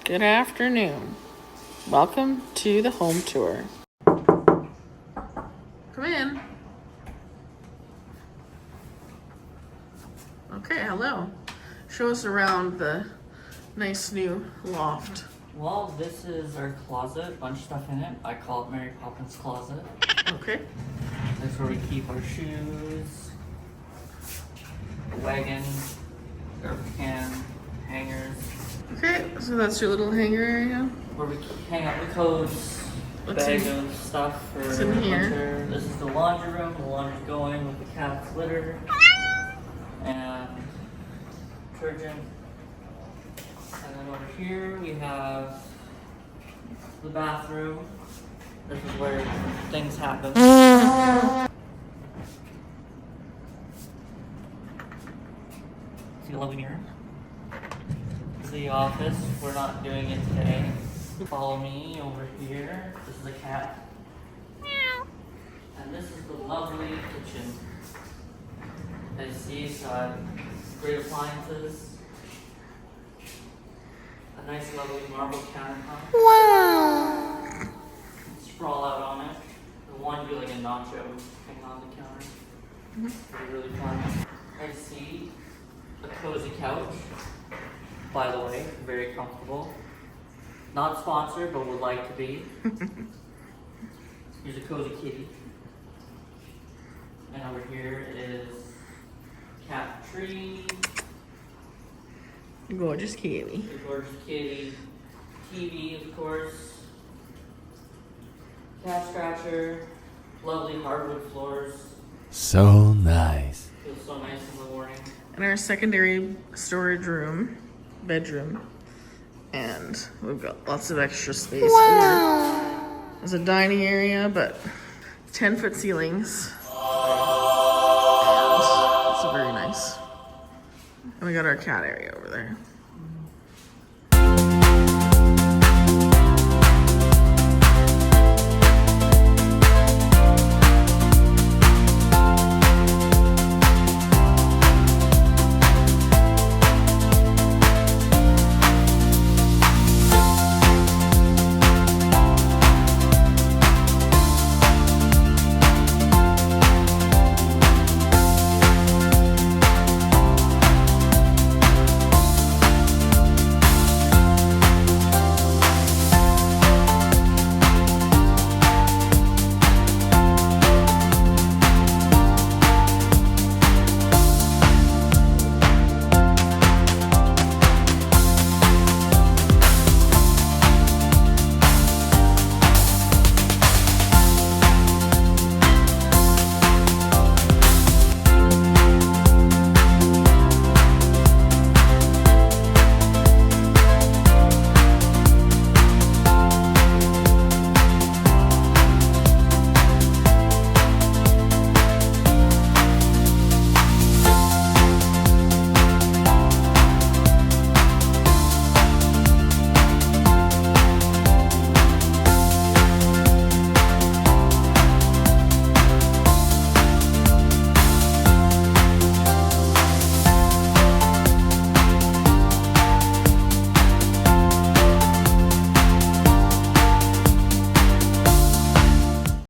Good afternoon. Welcome to the home tour. Come in. Okay, hello. Show us around the nice new loft. Well, this is our closet, bunch of stuff in it. I call it Mary Poppins closet. Okay. That's where we keep our shoes, wagon, garbage can, hangers. Okay, so that's your little hanger area. Where we hang out the coats, bag of stuff for what's in here? winter. This is the laundry room. The laundry's going with the cat's litter and detergent. And then over here we have the bathroom. This is where things happen. See a lovely mirror. This is the office. We're not doing it today. Follow me over here. This is a cat. And this is the lovely kitchen. As you see, so great appliances. A nice lovely marble countertop. Wow. Sprawl out on it. The one do like a nacho hang on the counter. Really fun. I see a cozy couch. By the way, very comfortable. Not sponsored, but would like to be. Here's a cozy kitty. And over here is cat tree. Gorgeous kitty. The gorgeous kitty. TV, of course. Cat scratcher. Lovely hardwood floors. So nice. Feels so nice in the morning. And our secondary storage room, bedroom. And we've got lots of extra space here. There's a dining area, but 10-foot ceilings. And it's very nice. And we got our cat area over there.